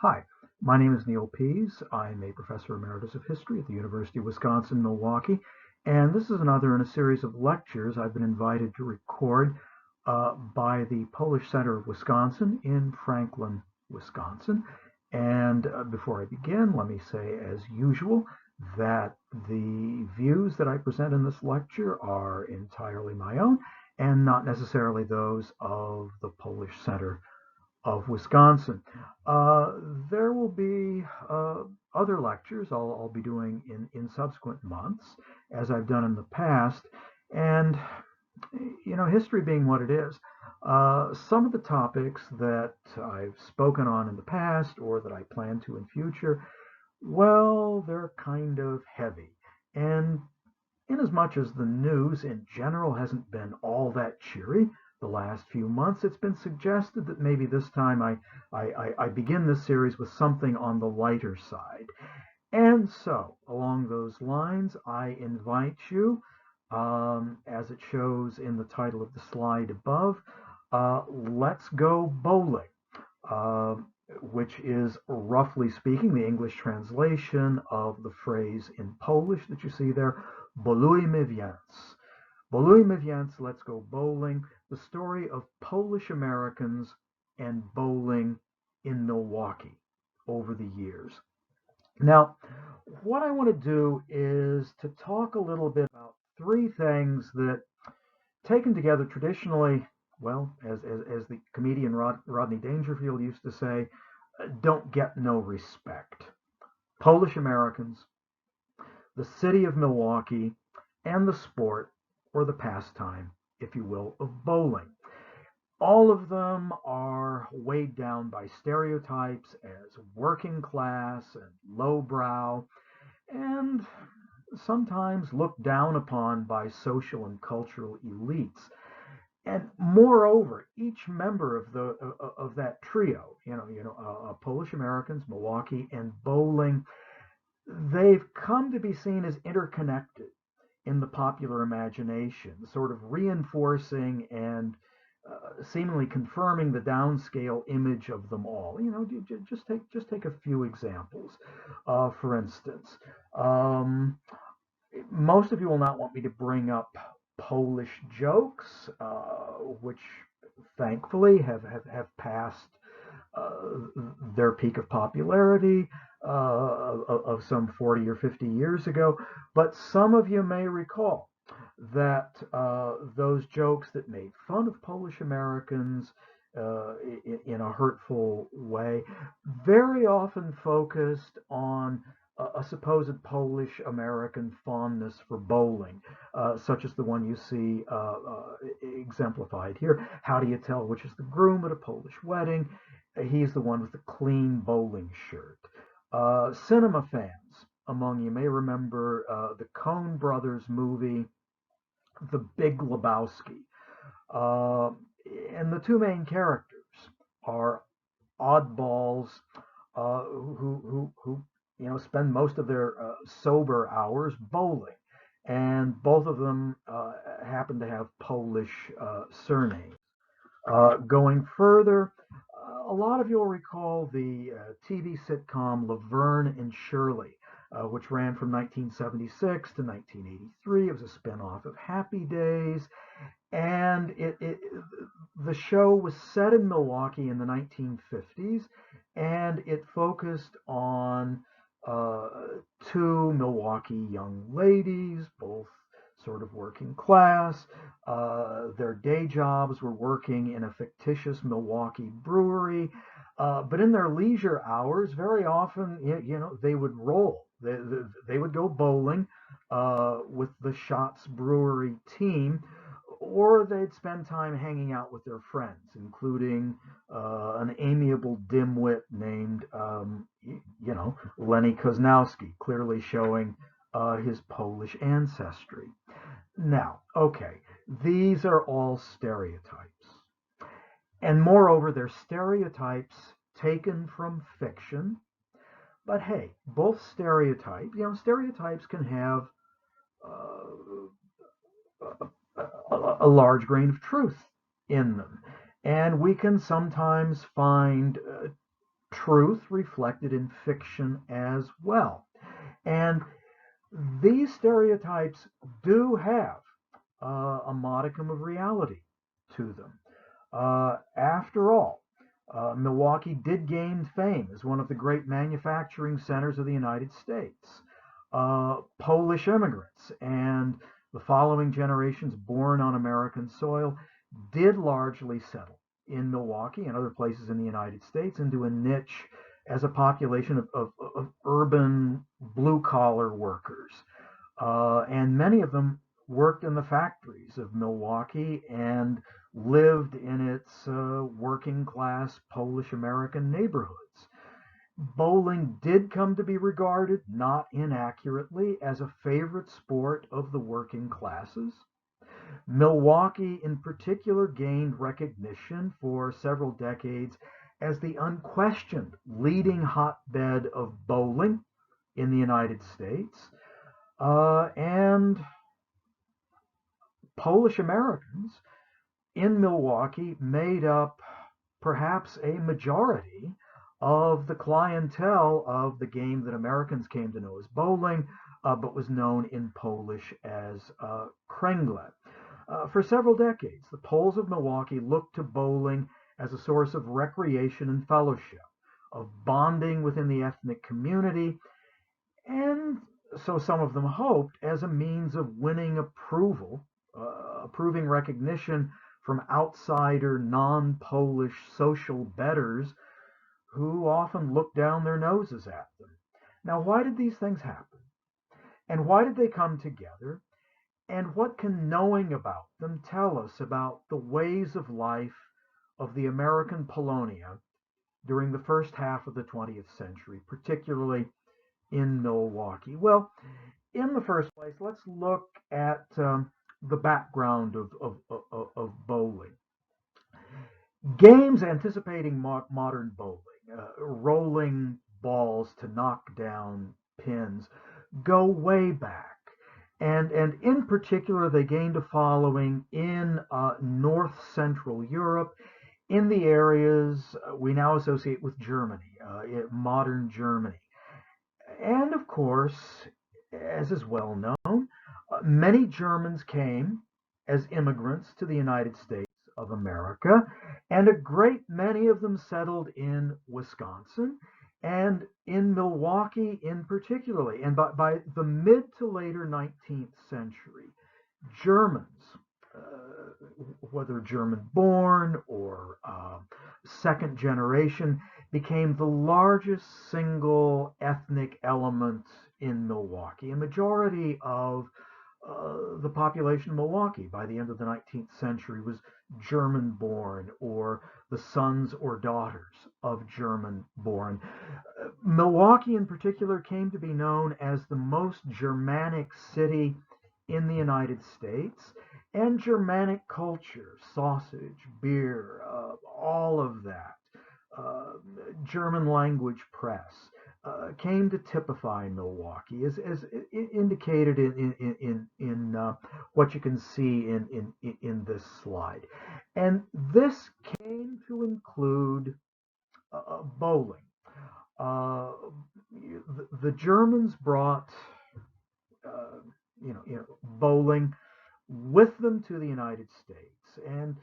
Hi, my name is Neil Pease. I'm a professor emeritus of history at the University of Wisconsin-Milwaukee, and this is another in a series of lectures I've been invited to record by the Polish Center of Wisconsin in Franklin, Wisconsin. And before I begin, let me say, as usual, that the views that I present in this lecture are entirely my own and not necessarily those of the Polish Center of Wisconsin. Uh, there will be other lectures I'll be doing in subsequent months, as I've done in the past. And, history being what it is, some of the topics that I've spoken on in the past or that I plan to in future, well, they're kind of heavy. And inasmuch as the news in general hasn't been all that cheery the last few months, it's been suggested that maybe this time I begin this series with something on the lighter side. And so, along those lines, I invite you, as it shows in the title of the slide above, let's go bowling. Uh, which is roughly speaking the English translation of the phrase in Polish that you see there, Bolujmy więc. Bolujmy więc, let's go bowling, the story of Polish Americans and bowling in Milwaukee over the years. Now, what I want to do is to talk a little bit about three things that, taken together traditionally, well, as the comedian Rodney Dangerfield used to say, don't get no respect. Polish Americans, the city of Milwaukee, and the sport, or the pastime, if you will, of bowling. All of them are weighed down by stereotypes as working class and lowbrow, and sometimes looked down upon by social and cultural elites. And moreover, each member of that trio, Polish Americans, Milwaukee, and bowling, they've come to be seen as interconnected in the popular imagination, sort of reinforcing and seemingly confirming the downscale image of them all. Just take a few examples. For instance, most of you will not want me to bring up Polish jokes, which thankfully have passed their peak of popularity of some 40 or 50 years ago. But some of you may recall that those jokes that made fun of Polish Americans in a hurtful way very often focused on a supposed Polish American fondness for bowling, such as the one you see exemplified here. How do you tell which is the groom at a Polish wedding? He's the one with the clean bowling shirt. Cinema fans among you may remember the Coen Brothers movie, The Big Lebowski. Uh, and the two main characters are oddballs who spend most of their sober hours bowling, and both of them happen to have Polish surnames. Going further, a lot of you will recall the TV sitcom Laverne and Shirley, which ran from 1976 to 1983. It was a spinoff of Happy Days, and the show was set in Milwaukee in the 1950s, and it focused on uh, two Milwaukee young ladies, both sort of working class. Their day jobs were working in a fictitious Milwaukee brewery, but in their leisure hours, very often, they would roll. They would go bowling with the Schatz Brewery team, or they'd spend time hanging out with their friends, including an amiable dimwit named, Lenny Koznowski, clearly showing his Polish ancestry. Now, okay, these are all stereotypes. And moreover, they're stereotypes taken from fiction. But hey, both stereotypes can have a large grain of truth in them. And we can sometimes find truth reflected in fiction as well. And these stereotypes do have a modicum of reality to them. After all, Milwaukee did gain fame as one of the great manufacturing centers of the United States. Polish immigrants and the following generations born on American soil did largely settle in Milwaukee and other places in the United States into a niche as a population of urban blue collar workers. And many of them worked in the factories of Milwaukee and lived in its working class Polish American neighborhoods. Bowling did come to be regarded, not inaccurately, as a favorite sport of the working classes. Milwaukee, in particular, gained recognition for several decades as the unquestioned leading hotbed of bowling in the United States. And Polish Americans in Milwaukee made up perhaps a majority of the clientele of the game that Americans came to know as bowling, but was known in Polish as Kręgle. For several decades, the Poles of Milwaukee looked to bowling as a source of recreation and fellowship, of bonding within the ethnic community, and so some of them hoped, as a means of winning approving recognition from outsider, non-Polish social betters who often looked down their noses at them. Now, why did these things happen? And why did they come together? And what can knowing about them tell us about the ways of life of the American Polonia during the first half of the 20th century, particularly in Milwaukee? Well, in the first place, let's look at the background of bowling. Games anticipating modern bowling, rolling balls to knock down pins, go way back. And in particular, they gained a following in North Central Europe, in the areas we now associate with Germany, modern Germany. And of course, as is well known, many Germans came as immigrants to the United States of America, and a great many of them settled in Wisconsin and in Milwaukee in particularly. And by the mid to later 19th century, Germans, whether German born or second generation, became the largest single ethnic element in Milwaukee. A majority of the population of Milwaukee by the end of the 19th century was German born, or the sons or daughters of German born. Milwaukee in particular came to be known as the most Germanic city in the United States, and Germanic culture, sausage, beer, all of that, German language press, came to typify Milwaukee, as indicated in what you can see in this slide. And this came to include bowling. Uh, the Germans brought bowling with them to the United States, and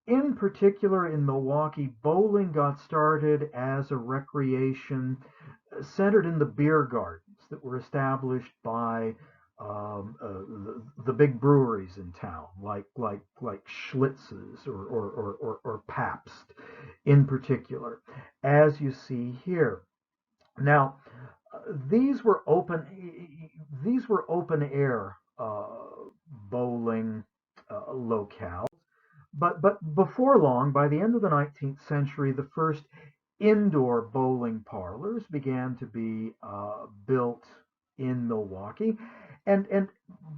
in particular in Milwaukee, bowling got started as a recreation centered in the beer gardens that were established by the big breweries in town, like Schlitz's or Pabst in particular, as you see here. Now, these were open air bowling locales. But before long, by the end of the 19th century, the first indoor bowling parlors began to be built in Milwaukee. And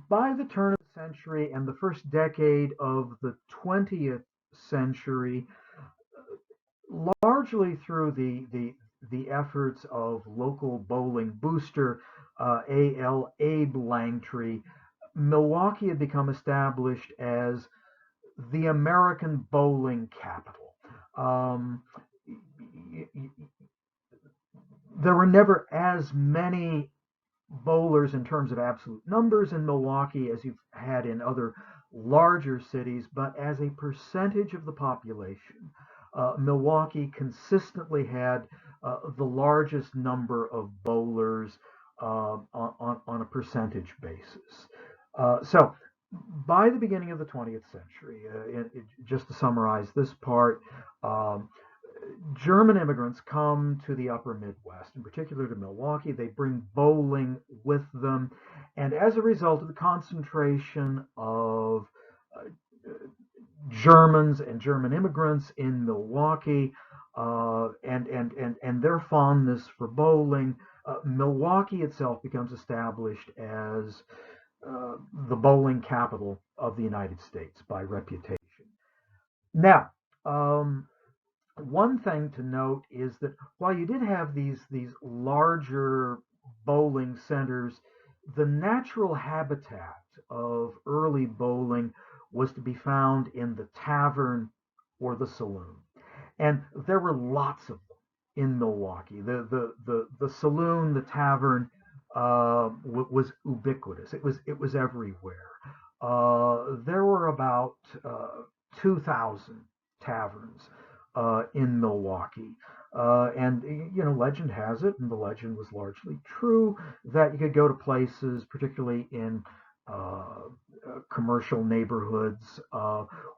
by the turn of the century and the first decade of the 20th century, largely through the efforts of local bowling booster A.L. Abe Langtry, Milwaukee had become established as the American bowling capital. There were never as many bowlers in terms of absolute numbers in Milwaukee as you've had in other larger cities, but as a percentage of the population, Milwaukee consistently had the largest number of bowlers on a percentage basis. So by the beginning of the 20th century, just to summarize this part, um, German immigrants come to the upper Midwest, in particular to Milwaukee. They bring bowling with them. And as a result of the concentration of uh, Germans and German immigrants in Milwaukee and their fondness for bowling, Milwaukee itself becomes established as the bowling capital of the United States by reputation. Now, um, one thing to note is that while you did have these larger bowling centers, the natural habitat of early bowling was to be found in the tavern or the saloon. And there were lots of them in Milwaukee. The saloon, the tavern, was ubiquitous. It was everywhere. There were about 2,000 taverns in Milwaukee. And legend has it, and the legend was largely true, that you could go to places, particularly in commercial neighborhoods,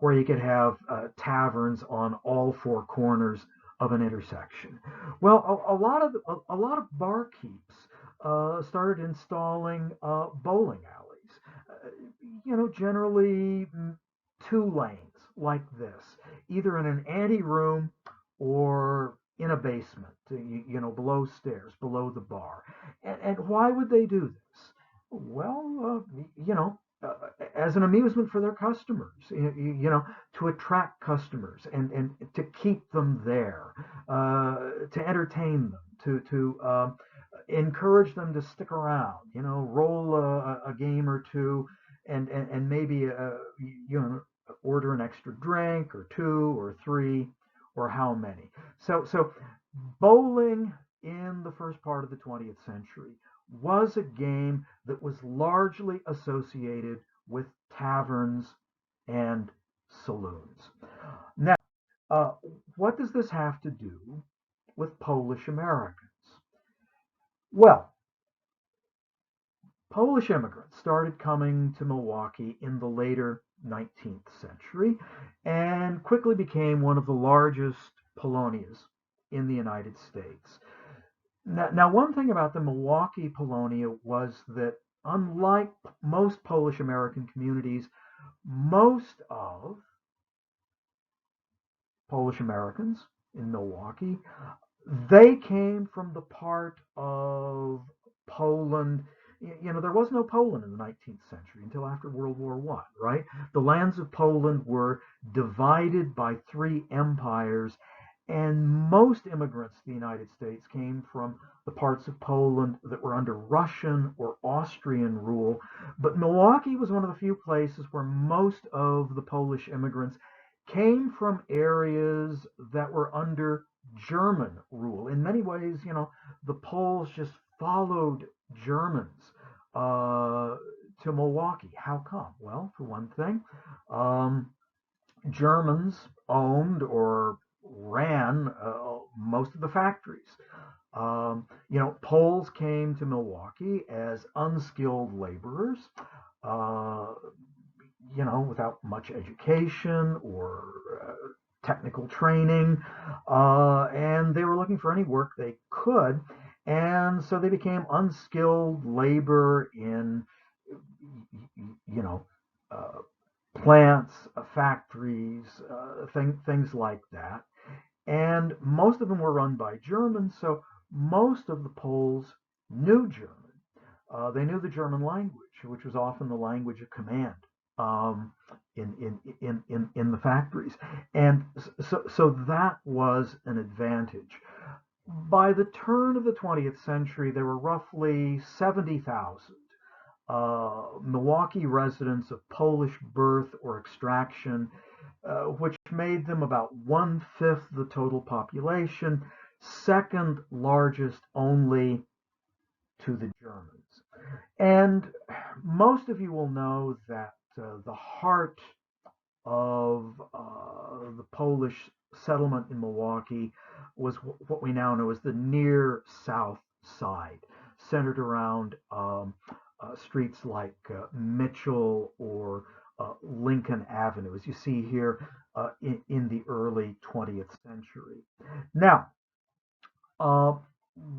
where you could have taverns on all four corners of an intersection. Well, a lot of barkeeps started installing bowling alleys. Generally two lanes like this, either in an ante room or in a basement, below stairs, below the bar. And why would they do this? Well, as an amusement for their customers, to attract customers and to keep them there, to entertain them, to encourage them to stick around, roll a game or two, and maybe order an extra drink or two or three or how many. So bowling in the first part of the 20th century was a game that was largely associated with taverns and saloons. Now, uh, what does this have to do with Polish Americans? Well, Polish immigrants started coming to Milwaukee in the later 19th century and quickly became one of the largest polonias in the United States. Now, one thing about the Milwaukee Polonia was that, unlike most Polish American communities, most of Polish Americans in Milwaukee, they came from the part of Poland. There was no Poland in the 19th century until after World War I, right? The lands of Poland were divided by three empires, and most immigrants to the United States came from the parts of Poland that were under Russian or Austrian rule. But Milwaukee was one of the few places where most of the Polish immigrants came from areas that were under German rule. In many ways, the Poles just followed Germans to Milwaukee. How come? Well, for one thing, um, Germans owned or ran most of the factories. Poles came to Milwaukee as unskilled laborers, uh, without much education or technical training, and they were looking for any work they could, and so they became unskilled labor in, you know, uh, plants, factories, things like that. And most of them were run by Germans, so most of the Poles knew German. They knew the German language, which was often the language of command um, in the factories, and so that was an advantage. By the turn of the 20th century, there were roughly 70,000 Milwaukee residents of Polish birth or extraction, which made them about one-fifth the total population. second largest only to the Germans. And most of you will know that the heart of the Polish settlement in Milwaukee was what we now know as the near south side, centered around streets like Mitchell or Lincoln Avenue, as you see here in the early 20th century. Now, uh,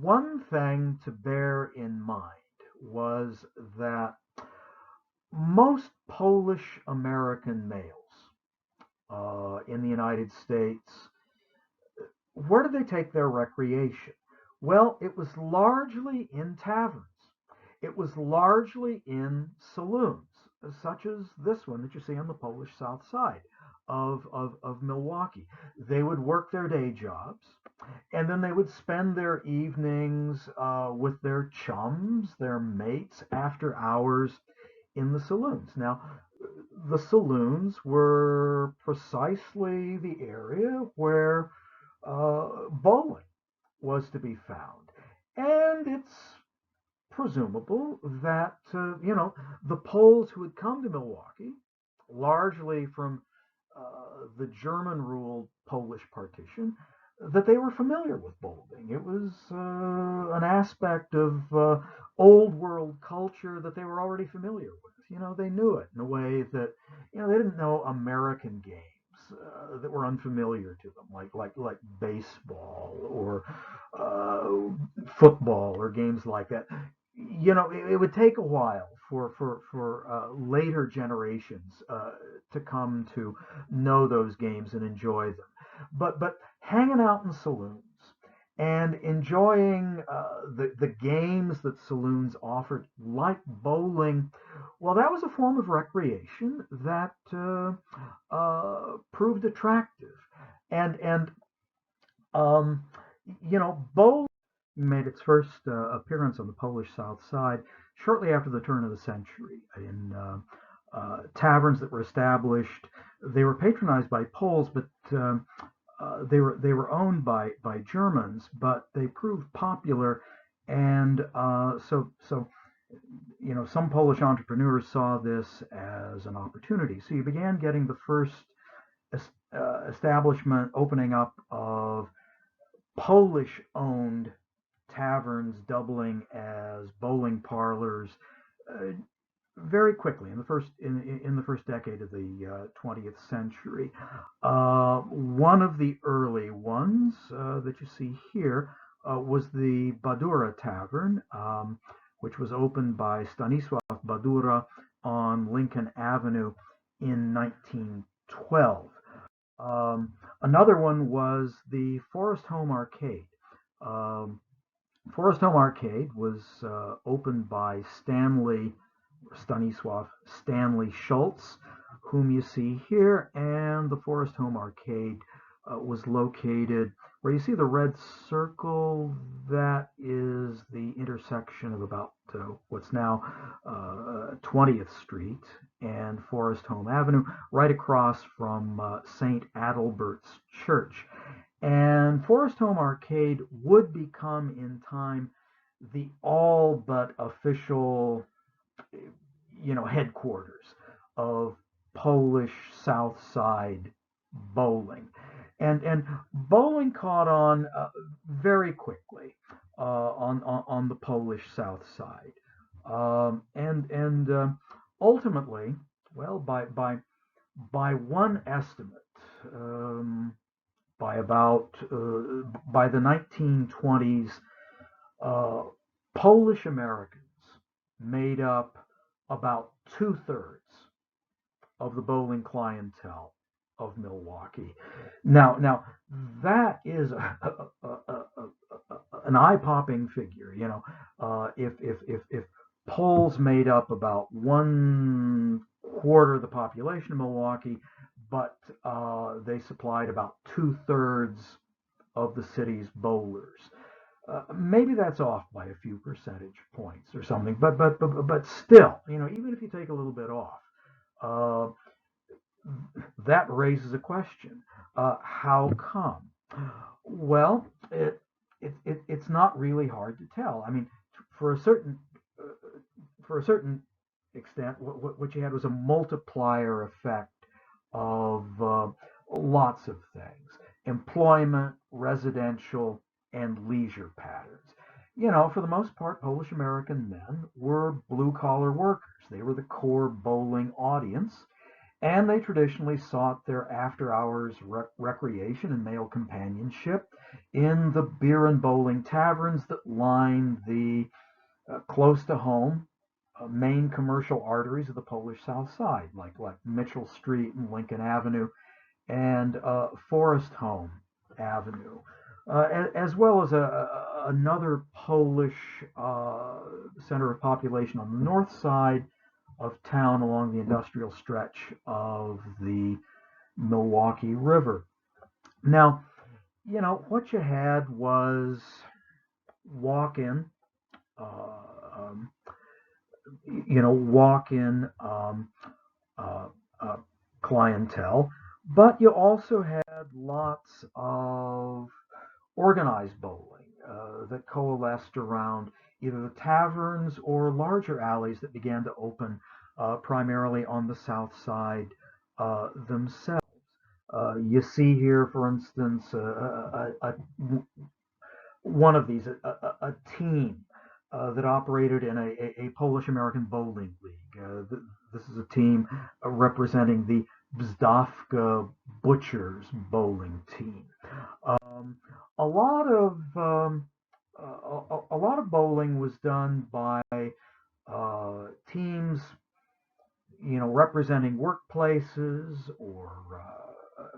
one thing to bear in mind was that most Polish American males in the United States, where do they take their recreation? Well, it was largely in taverns. It was largely in saloons, such as this one that you see on the Polish South Side of Milwaukee. They would work their day jobs, and then they would spend their evenings with their chums, their mates, after hours in the saloons. Now, the saloons were precisely the area where bowling was to be found. And it's presumable that, the Poles who had come to Milwaukee, largely from the German ruled Polish partition, that they were familiar with bowling. It was an aspect of old world culture that they were already familiar with. They knew it in a way that, they didn't know American games that were unfamiliar to them, like baseball or football or games like that. It would take a while for later generations to come to know those games and enjoy them. But hanging out in saloons and enjoying the games that saloons offered, like bowling, well, that was a form of recreation that proved attractive. And um, bowling made its first appearance on the Polish South Side shortly after the turn of the century in taverns that were established. They were patronized by Poles, but they were owned by Germans, but they proved popular, and so some Polish entrepreneurs saw this as an opportunity. So you began getting the first establishment opening up of Polish-owned taverns doubling as bowling parlors uh, very quickly in the first decade of the 20th century. One of the early ones that you see here was the Badura Tavern, which was opened by Stanisław Badura on Lincoln Avenue in 1912. Another one was the Forest Home Arcade. Um, Forest Home Arcade was opened by Stanisław Stanley Schultz, whom you see here, and the Forest Home Arcade was located where you see the red circle. That is the intersection of about what's now 20th Street and Forest Home Avenue, right across from St. Adalbert's Church. And Forest Home Arcade would become in time the all but official, headquarters of Polish South Side bowling. And bowling caught on very quickly on the Polish South Side. And ultimately, well, by one estimate, by the 1920s, uh, Polish Americans made up about 2/3 of the bowling clientele of Milwaukee. Now that is an eye-popping figure. If Poles made up about 1/4 of the population of Milwaukee, but they supplied about 2/3 of the city's bowlers. Maybe that's off by a few percentage points or something, but still, even if you take a little bit off, uh, that raises a question. How come? Well, it's not really hard to tell. I mean, for a certain uh, for a certain extent, what you had was a multiplier effect of lots of things: employment, residential, and leisure patterns. For the most part, Polish American men were blue collar workers. They were the core bowling audience, and they traditionally sought their after hours recreation and male companionship in the beer and bowling taverns that lined the close to home main commercial arteries of the Polish South Side, like Mitchell Street and Lincoln Avenue and Forest Home Avenue, as well as another Polish center of population on the north side of town along the industrial stretch of the Milwaukee River. Now, what you had was walk-in, uh, um, walk-in uh, uh, clientele, but you also had lots of organized bowling that coalesced around either the taverns or larger alleys that began to open primarily on the south side themselves. You see here, for instance, one of these, a team that operated in a Polish American bowling league. This is a team representing the Bzdowska Butchers bowling team. Um, a lot of a lot of bowling was done by teams, representing workplaces or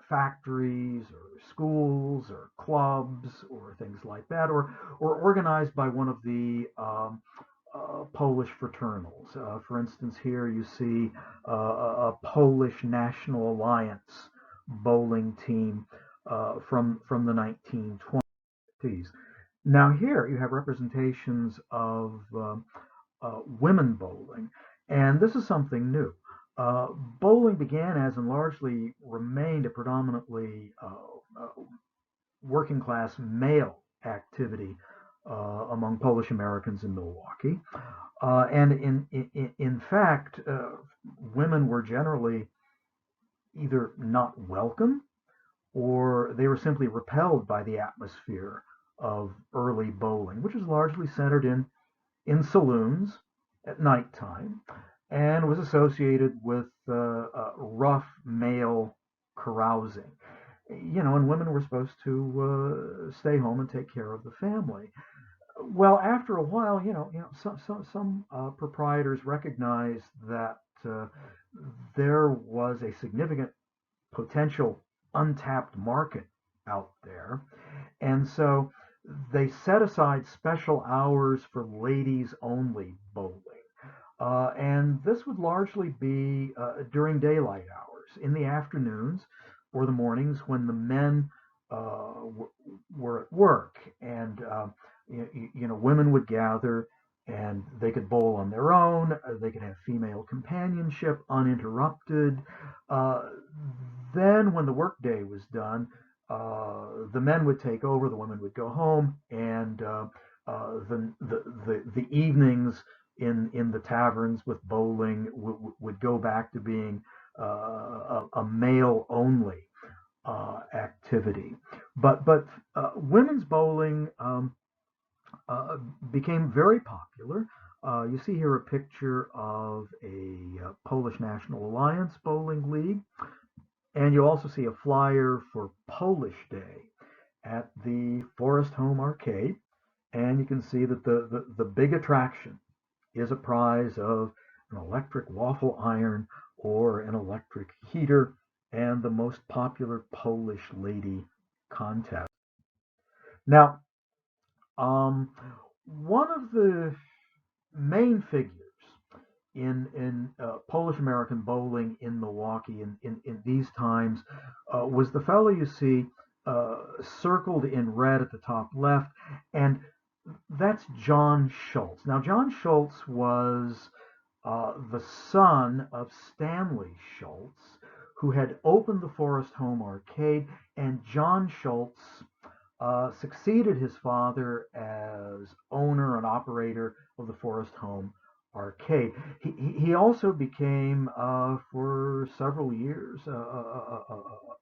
factories or schools or clubs or things like that, or organized by one of the Polish fraternals. For instance, here you see a Polish National Alliance bowling team from the 1920s. Now here you have representations of women bowling, and this is something new. Bowling began as and largely remained a predominantly working class male activity among Polish Americans in Milwaukee. And in fact, women were generally either not welcome or they were simply repelled by the atmosphere of early bowling, which was largely centered in saloons at nighttime and was associated with rough male carousing. And women were supposed to stay home and take care of the family. Well, after a while, some proprietors recognized that there was a significant potential untapped market out there, and so they set aside special hours for ladies only bowling. And this would largely be during daylight hours, in the afternoons or the mornings when the men were at work. And, women would gather and they could bowl on their own. They could have female companionship uninterrupted. Uh, then, when the workday was done, the men would take over, the women would go home, and the evenings in the taverns with bowling would go back to being a male only activity. But women's bowling uh, became very popular. You see here a picture of a Polish National Alliance bowling league, and you also see a flyer for Polish Day at the Forest Home Arcade. And you can see that the big attraction is a prize of an electric waffle iron or an electric heater and the most popular Polish lady contest. Now, um, one of the main figures in Polish American bowling in Milwaukee in these times was the fellow you see circled in red at the top left, and that's John Schultz. Now, John Schultz was the son of Stanley Schultz, who had opened the Forest Home Arcade, and John Schultz succeeded his father as owner and operator of the Forest Home Arcade. He also became, for several years,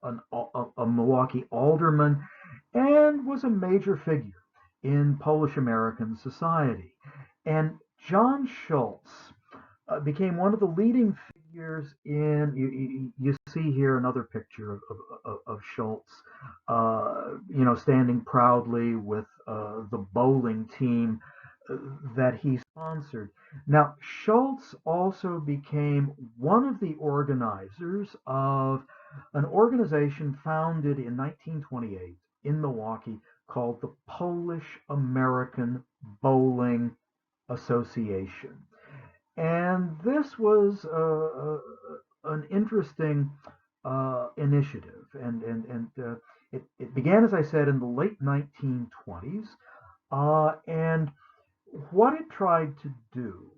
a Milwaukee alderman and was a major figure in Polish American society. And John Schultz became one of the leading figures in. You see here another picture of Schultz, standing proudly with the bowling team that he sponsored. Now, Schultz also became one of the organizers of an organization founded in 1928 in Milwaukee called the Polish American Bowling Association. And this was an interesting initiative, and it began, as I said, in the late 1920s. And what it tried to do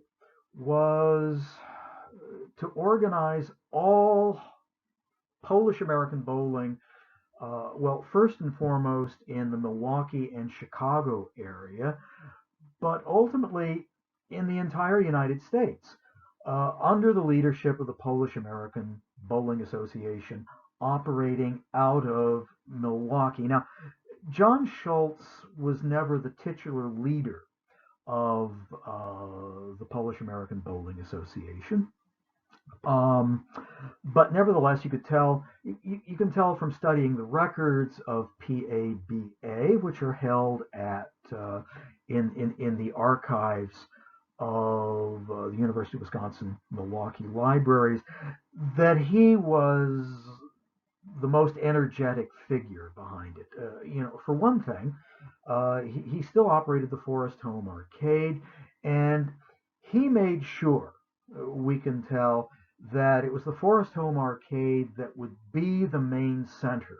was to organize all Polish American bowling, well, first and foremost in the Milwaukee and Chicago area, but ultimately in the entire United States, under the leadership of the Polish American Bowling Association, operating out of Milwaukee. Now, John Schultz was never the titular leader of the Polish American Bowling Association. Um, but nevertheless, you can tell from studying the records of PABA, which are held at in the archives of the University of Wisconsin Milwaukee libraries, that he was the most energetic figure behind it. For one thing, he still operated the Forest Home Arcade, and he made sure, we can tell, that it was the Forest Home Arcade that would be the main center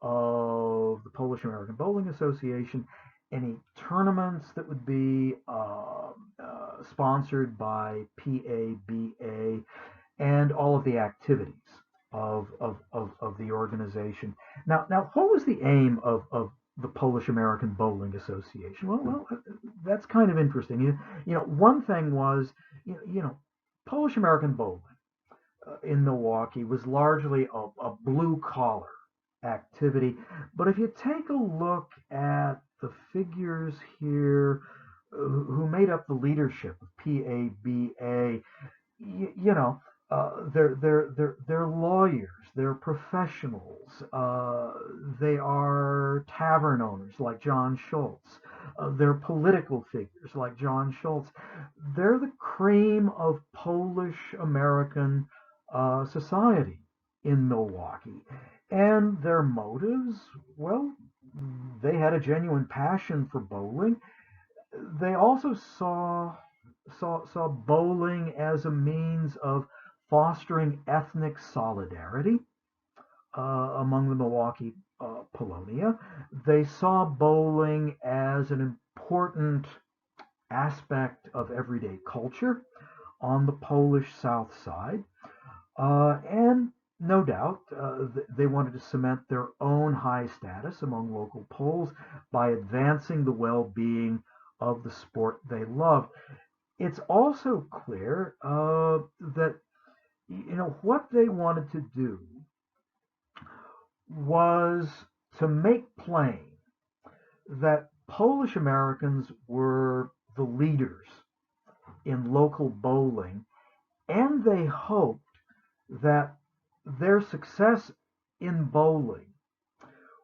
of the Polish American Bowling Association. Any tournaments that would be sponsored by PABA, and all of the activities of the organization. Now, what was the aim of the Polish American Bowling Association? Well, that's kind of interesting. One thing was, Polish American bowling in Milwaukee was largely a blue collar activity. But if you take a look at the figures here who made up the leadership of PABA, they're lawyers, they're professionals, they are tavern owners like John Schultz, they're political figures like John Schultz. They're the cream of Polish American society in Milwaukee. And their motives, well, they had a genuine passion for bowling. They also saw bowling as a means of fostering ethnic solidarity among the Milwaukee Polonia. They saw bowling as an important aspect of everyday culture on the Polish South Side. And no doubt, they wanted to cement their own high status among local Poles by advancing the well-being of the sport they loved. It's also clear that what they wanted to do was to make plain that Polish Americans were the leaders in local bowling, and they hoped that their success in bowling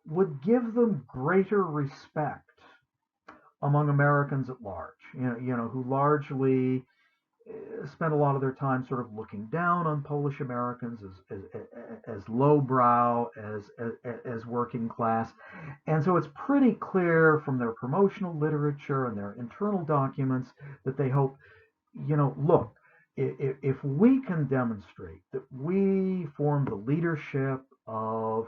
would give them greater respect among Americans at large, who largely spent a lot of their time sort of looking down on Polish Americans as lowbrow, as working class. And so it's pretty clear from their promotional literature and their internal documents that they hope, look, if we can demonstrate that we form the leadership of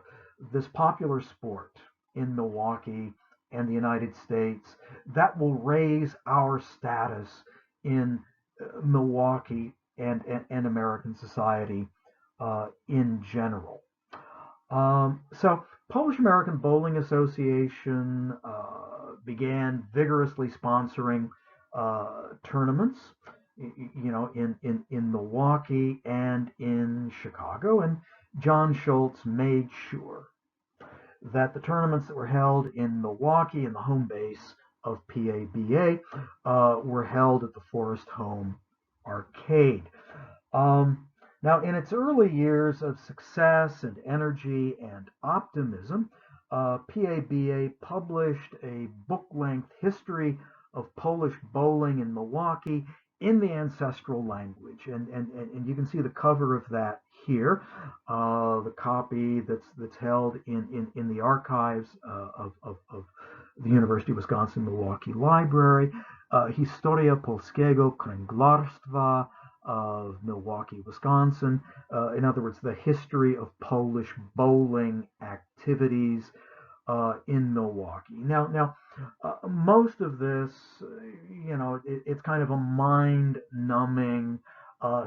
this popular sport in Milwaukee and the United States, that will raise our status in Milwaukee and American society in general. So Polish American Bowling Association began vigorously sponsoring tournaments, in Milwaukee and in Chicago, and John Schultz made sure that the tournaments that were held in Milwaukee and the home base of PABA were held at the Forest Home Arcade. Um, Now, in its early years of success and energy and optimism, PABA published a book length history of Polish bowling in Milwaukee in the ancestral language. And you can see the cover of that here, the copy that's held in the archives of the University of Wisconsin Milwaukee Library, Historia Polskiego Kręglarstwa of Milwaukee, Wisconsin. In other words, the history of Polish bowling activities in Milwaukee. Now, most of this, it's kind of a mind-numbing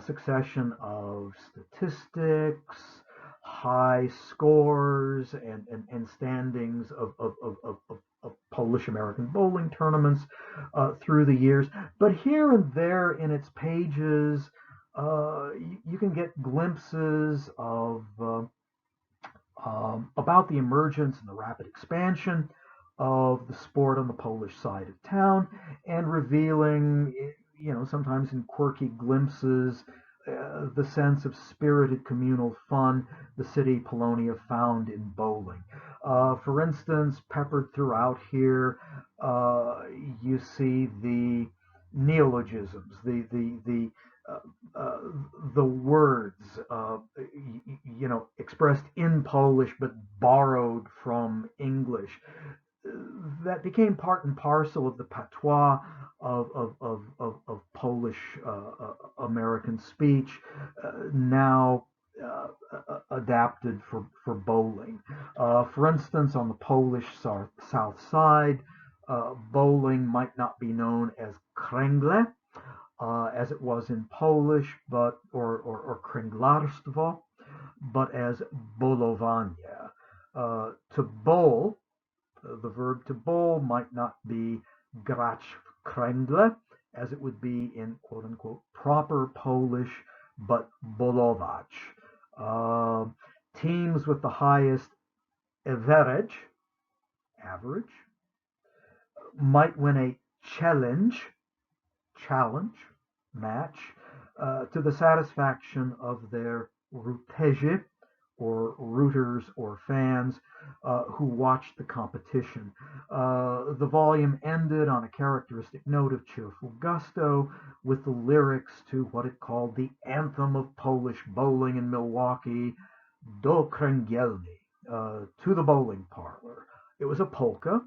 succession of statistics, high scores, and standings of Polish American bowling tournaments through the years. But here and there in its pages, you can get glimpses of about the emergence and the rapid expansion of the sport on the Polish side of town, and revealing, sometimes in quirky glimpses, the sense of spirited communal fun the city Polonia found in bowling. For instance, peppered throughout here, you see the neologisms, uh, uh, the words, expressed in Polish but borrowed from English, that became part and parcel of the patois of Polish American speech, now adapted for bowling. For instance, on the Polish south side, bowling might not be known as kręgle, as it was in Polish, but or kręglarstwo, but as bolowanie. To bowl, the verb to bowl might not be grać w kręgle, as it would be in quote unquote proper Polish, but bolować. Uh, Teams with the highest average, might win a challenge match to the satisfaction of their ruterzy, or rooters or fans who watched the competition. The volume ended on a characteristic note of cheerful gusto with the lyrics to what it called the anthem of Polish bowling in Milwaukee, Do Kręgielni, to the bowling parlor. It was a polka,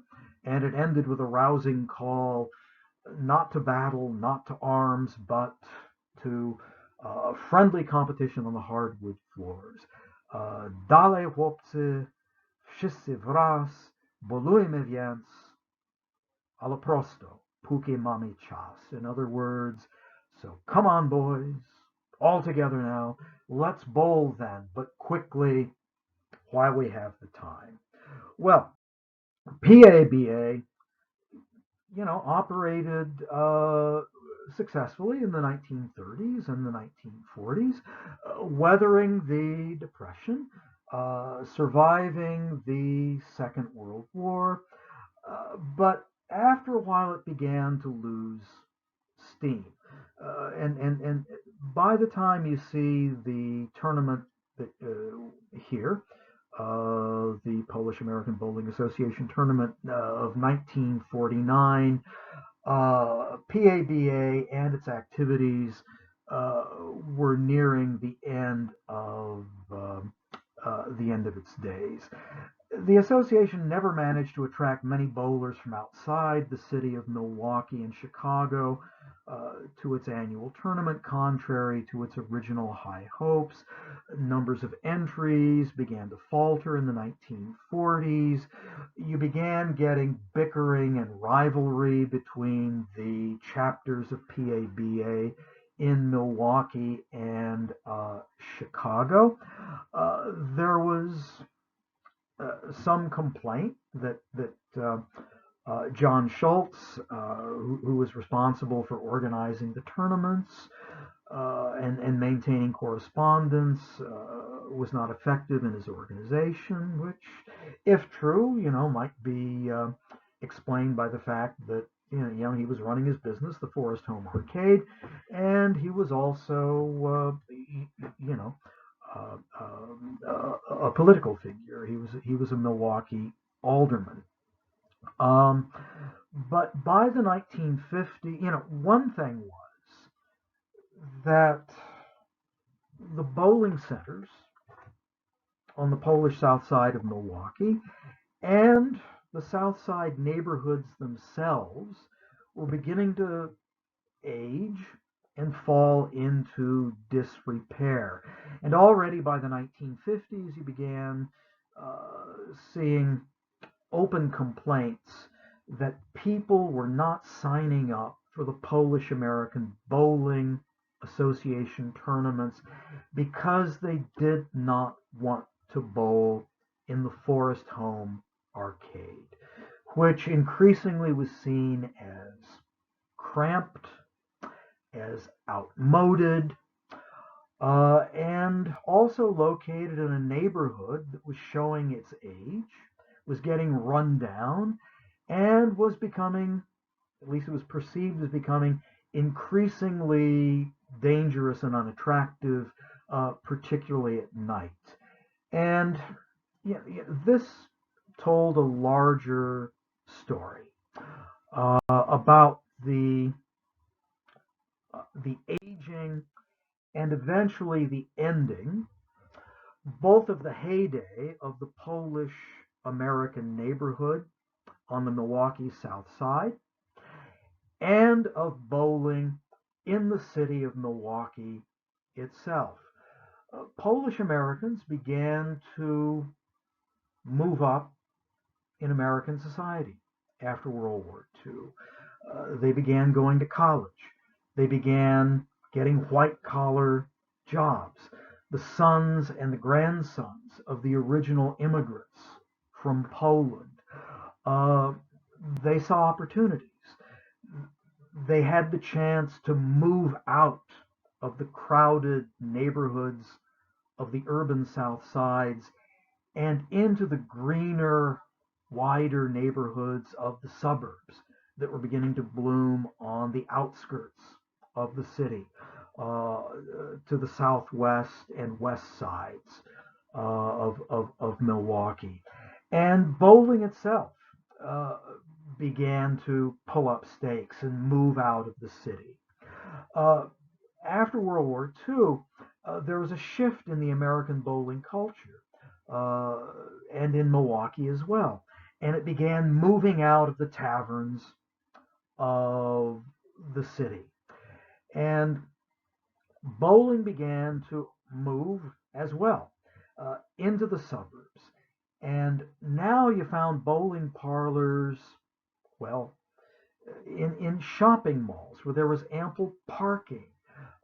and it ended with a rousing call not to battle, not to arms, but to friendly competition on the hardwood floors. Dalej chłopcy, wszyscy wraz, bolujmy więc, ale prosto, póki mamy czas. In other words, so come on, boys, all together now. Let's bowl then, but quickly while we have the time. Well, PABA, operated successfully in the 1930s and the 1940s, weathering the Depression, surviving the Second World War, but after a while it began to lose steam. And by the time you see the tournament that, here, the Polish American Bowling Association tournament of 1949, PABA and its activities were nearing the end of its days. The association never managed to attract many bowlers from outside the city of Milwaukee and Chicago to its annual tournament, contrary to its original high hopes. Numbers of entries began to falter in the 1940s. You began getting bickering and rivalry between the chapters of PABA in Milwaukee and Chicago. There was some complaint that John Schultz, who was responsible for organizing the tournaments and maintaining correspondence, was not effective in his organization, which, if true, might be explained by the fact that he was running his business, the Forest Home Arcade, and he was also, a political figure. He was a Milwaukee alderman. Um, but by the 1950s, one thing was that the bowling centers on the Polish south side of Milwaukee and the south side neighborhoods themselves were beginning to age and fall into disrepair. And already by the 1950s, you began seeing open complaints that people were not signing up for the Polish American Bowling Association tournaments because they did not want to bowl in the Forest Home Arcade, which increasingly was seen as cramped, as outmoded, and also located in a neighborhood that was showing its age, was getting run down, and was becoming, at least it was perceived as becoming, increasingly dangerous and unattractive, particularly at night. And this told a larger story about the aging and eventually the ending, both of the heyday of the Polish American neighborhood on the Milwaukee South Side and of bowling in the city of Milwaukee itself. Polish Americans began to move up in American society after World War II. They began going to college. They began getting white collar jobs. The sons and the grandsons of the original immigrants from Poland, they saw opportunities. They had the chance to move out of the crowded neighborhoods of the urban South Sides and into the greener, wider neighborhoods of the suburbs that were beginning to bloom on the outskirts of the city, to the southwest and west sides of Milwaukee. And bowling itself began to pull up stakes and move out of the city. Uh, After World War II, there was a shift in the American bowling culture, uh, and in Milwaukee as well. And it began moving out of the taverns of the city. And bowling began to move as well into the suburbs. And now you found bowling parlors, well, in shopping malls where there was ample parking,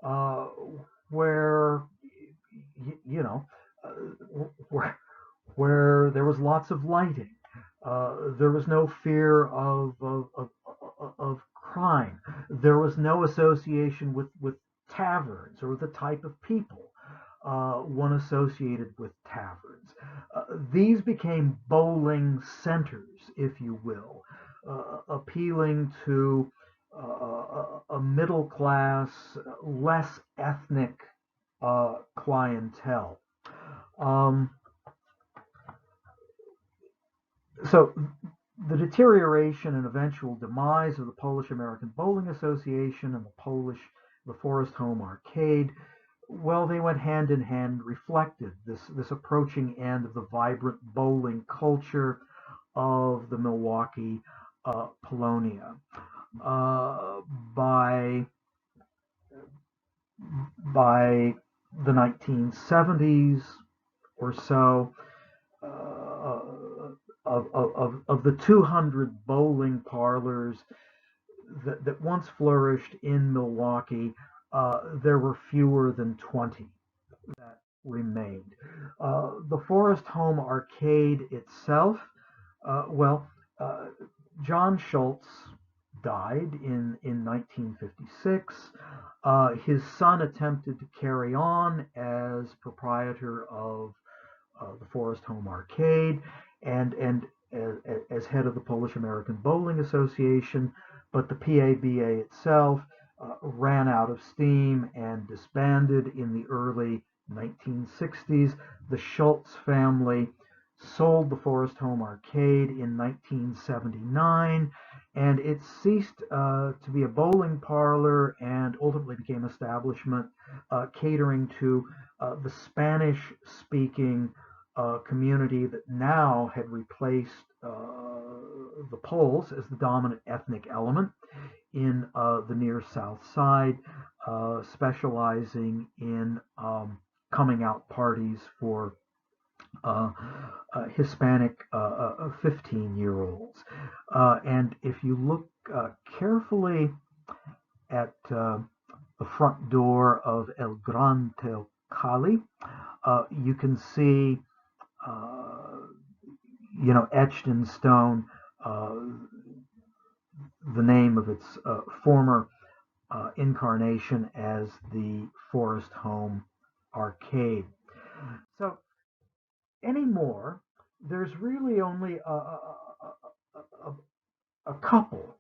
uh, where you know where there was lots of lighting. There was no fear of crime. There was no association with taverns or the type of people one associated with taverns. These became bowling centers, if you will, appealing to a middle class, less ethnic clientele. Um, so the deterioration and eventual demise of the Polish American Bowling Association and the Forest Home Arcade, well, they went hand in hand, reflected this approaching end of the vibrant bowling culture of the Milwaukee Polonia. Uh, by by the 1970s or so, uh, of the 200 bowling parlors that once flourished in Milwaukee, there were fewer than 20 that remained. The Forest Home Arcade itself, well, uh, John Schultz died in 1956. His son attempted to carry on as proprietor of the Forest Home Arcade and as head of the Polish American Bowling Association, but the PABA itself ran out of steam and disbanded in the early 1960s. The Schultz family sold the Forest Home Arcade in 1979, and it ceased to be a bowling parlor and ultimately became an establishment catering to the Spanish-speaking community that now had replaced the Poles as the dominant ethnic element in the near South Side, specializing in coming out parties for Hispanic 15-year-olds. And if you look carefully at the front door of El Gran Teocalli, you can see, etched in stone, the name of its former incarnation as the Forest Home Arcade. So anymore, there's really only a couple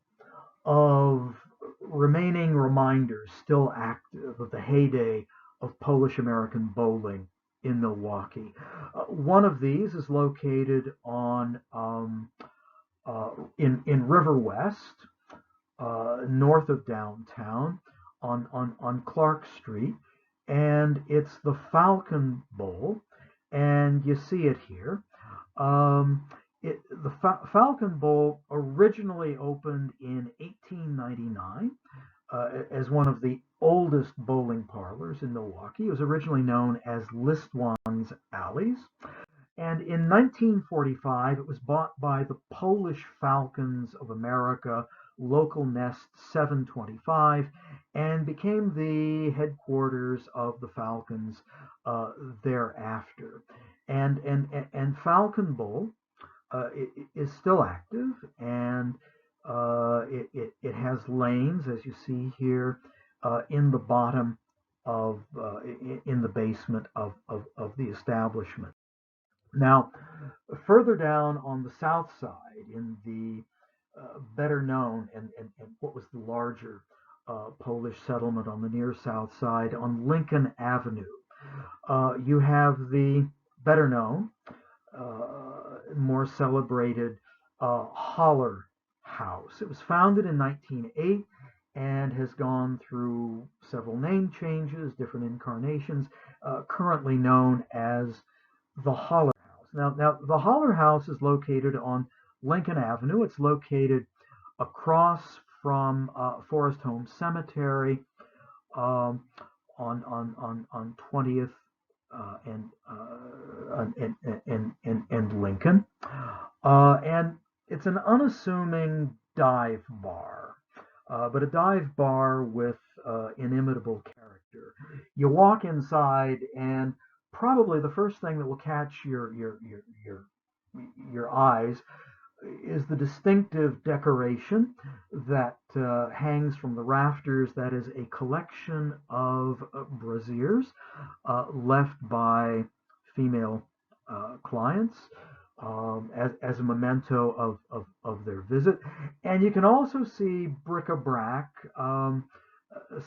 of remaining reminders still active of the heyday of Polish American bowling in Milwaukee. One of these is located on in River West, north of downtown, on Clark Street, and it's the Falcon Bowl, and you see it here. The Falcon Bowl originally opened in 1899 as one of the oldest bowling parlors in Milwaukee. It was originally known as Listwan's Alleys. And in 1945, it was bought by the Polish Falcons of America, Local Nest 725, and became the headquarters of the Falcons thereafter. And Falcon Bowl is still active, and it has lanes, as you see here, in the bottom of in the basement of the establishment. Now, further down on the south side, in the better known and what was the larger Polish settlement on the near south side, on Lincoln Avenue, you have the better known, more celebrated Holler House. It was founded in 1908 and has gone through several name changes, different incarnations, currently known as the Holler House. Now, the Holler House is located on Lincoln Avenue. It's located across from Forest Home Cemetery on 20th and Lincoln, and it's an unassuming dive bar, but a dive bar with inimitable character. You walk inside, and probably the first thing that will catch your eyes is the distinctive decoration that hangs from the rafters. That is a collection of braziers left by female clients as a memento of their visit. And you can also see bric-a-brac,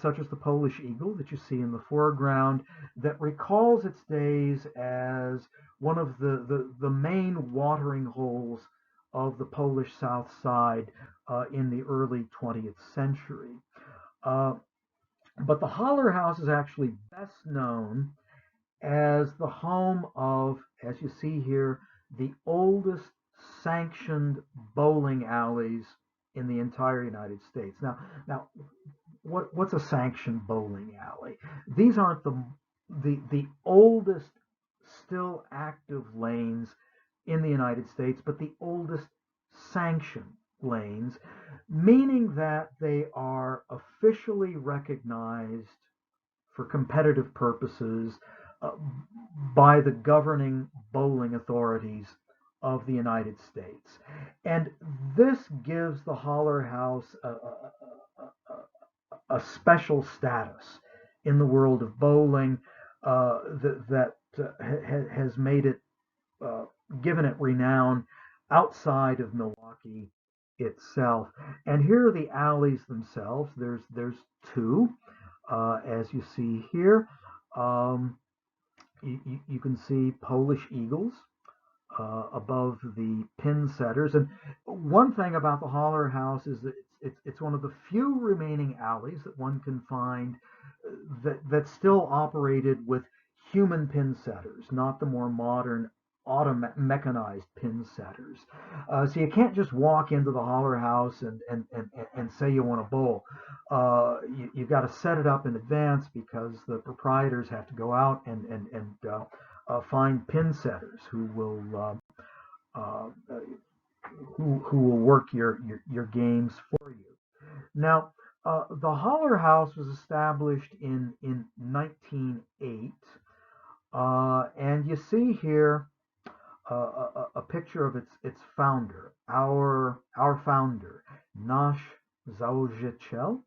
such as the Polish eagle that you see in the foreground, that recalls its days as one of the main watering holes of the Polish South Side in the early 20th century. But the Holler House is actually best known as the home of, as you see here, the oldest sanctioned bowling alleys in the entire United States. Now, what's a sanctioned bowling alley? These aren't the oldest still active lanes in the United States, but the oldest sanctioned lanes, meaning that they are officially recognized for competitive purposes uh, by the governing bowling authorities of the United States. And this gives the Holler House a special status in the world of bowling that has made it, uh, given it renown outside of Milwaukee itself. And here are the alleys themselves. There's two, as you see here. Um, you can see Polish eagles above the pin setters. And one thing about the Holler House is that it's one of the few remaining alleys that one can find that still operated with human pin setters, not the more modern mechanized pin setters. So you can't just walk into the Holler House and say you want to bowl. You've got to set it up in advance because the proprietors have to go out and find pin setters uh, who will work your games for you. Now, the Holler House was established in 1908, and you see here a picture of its founder, our founder, Nasz Założyciel,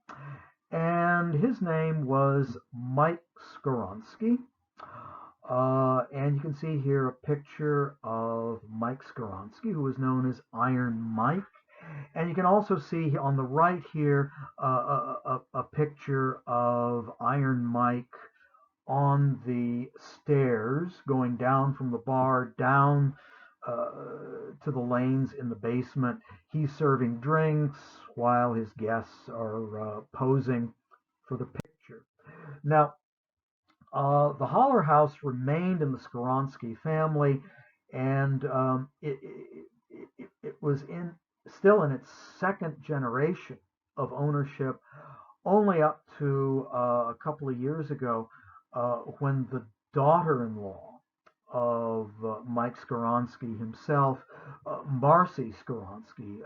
and his name was Mike Skowronski. And you can see here a picture of Mike Skowronski, who was known as Iron Mike. And you can also see on the right here a picture of Iron Mike on the stairs going down from the bar down to the lanes in the basement. He's serving drinks while his guests are posing for the picture. Now, the Holler House remained in the Skowronski family, and it was still in its second generation of ownership, only up to a couple of years ago when the daughter-in-law of Mike Skowronski himself, Marcy Skowronski,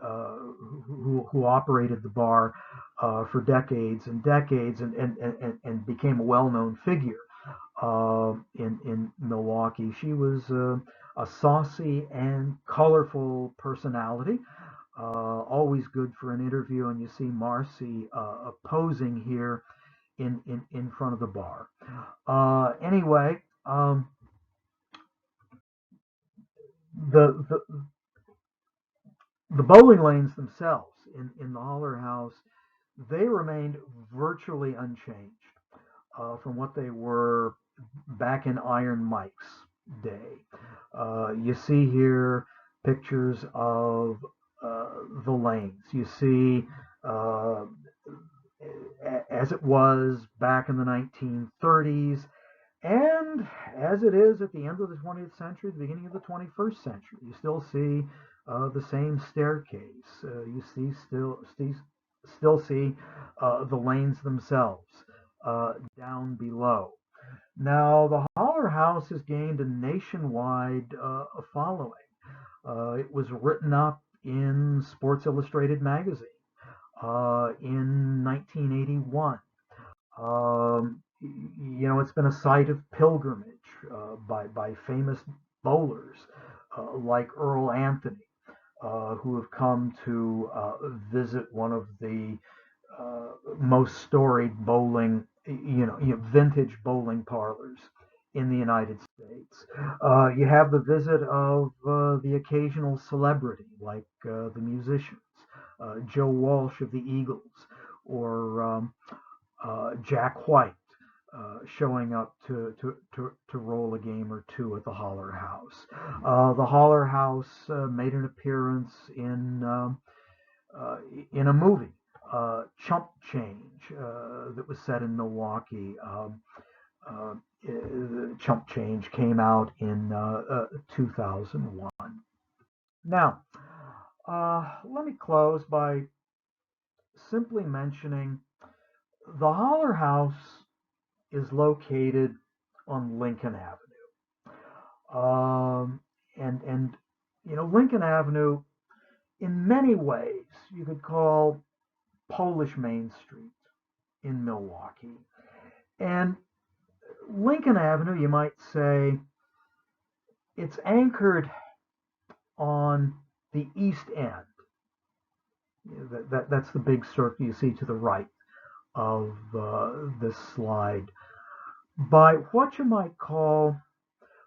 who operated the bar for decades and decades and became a well-known figure in Milwaukee. She was a saucy and colorful personality, always good for an interview. And you see Marcy posing here in front of the bar. Anyway, the, the the bowling lanes themselves in the Holler House, they remained virtually unchanged from what they were back in Iron Mike's day. You see here pictures of the lanes. You see, as it was back in the 1930s, and as it is at the end of the 20th century, the beginning of the 21st century. You still see the same staircase. You still see the lanes themselves down below. Now, the Holler House has gained a nationwide following. It was written up in Sports Illustrated magazine in 1981. It's been a site of pilgrimage by famous bowlers like Earl Anthony, who have come to visit one of the most storied vintage bowling parlors in the United States. You have the visit of the occasional celebrity, like the musicians, Joe Walsh of the Eagles, or Jack White, showing up to roll a game or two at the Holler House. The Holler House made an appearance in a movie, Chump Change, that was set in Milwaukee. Chump Change came out in 2001. Now, let me close by simply mentioning the Holler House is located on Lincoln Avenue. And Lincoln Avenue, in many ways, you could call Polish Main Street in Milwaukee. And Lincoln Avenue, you might say, it's anchored on the East End. That's the big circle you see to the right of this slide, by what you might call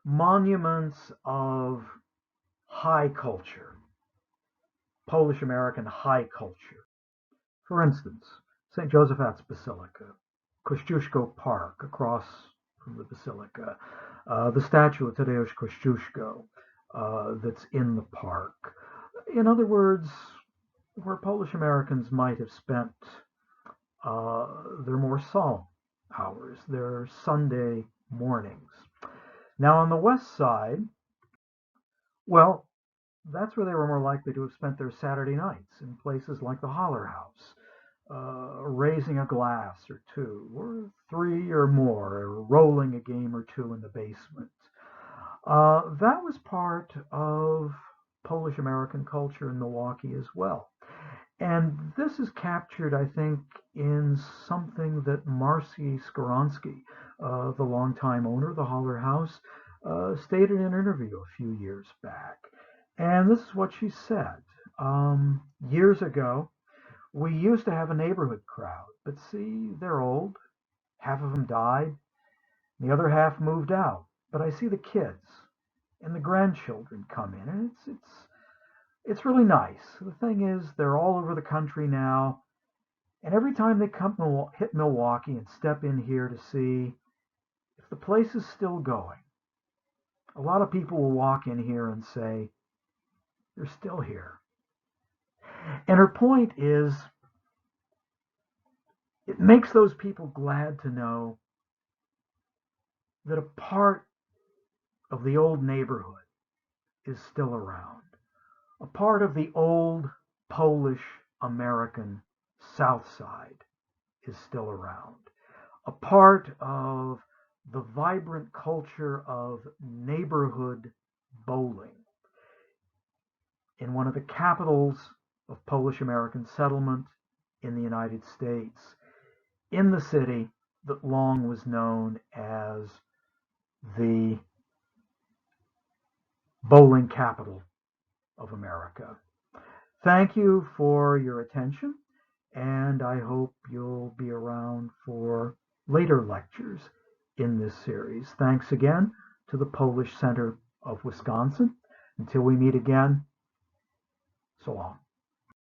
monuments of high culture, Polish American high culture. For instance, St. Joseph's Basilica, Kościuszko Park across from the Basilica, the statue of Tadeusz Kościuszko that's in the park. In other words, where Polish Americans might have spent their more solemn hours, their Sunday mornings. Now, on the west side, well, that's where they were more likely to have spent their Saturday nights, in places like the Holler House, raising a glass or two, or three or more, or rolling a game or two in the basement. That was part of Polish American culture in Milwaukee as well. And this is captured, I think, in something that Marcy Skoronsky, the longtime owner of the Holler House, stated in an interview a few years back. And this is what she said. Years ago, we used to have a neighborhood crowd, but see, they're old. Half of them died, the other half moved out. But I see the kids and the grandchildren come in, and it's really nice. The thing is, they're all over the country now, and every time they hit Milwaukee and step in here to see if the place is still going, a lot of people will walk in here and say, "They're still here." And her point is, it makes those people glad to know that a part of the old neighborhood is still around. A part of the old Polish American South Side is still around. A part of the vibrant culture of neighborhood bowling in one of the capitals of Polish American settlement in the United States, in the city that long was known as the bowling capital of America. Thank you for your attention, and I hope you'll be around for later lectures in this series. Thanks again to the Polish Center of Wisconsin. Until we meet again, so long.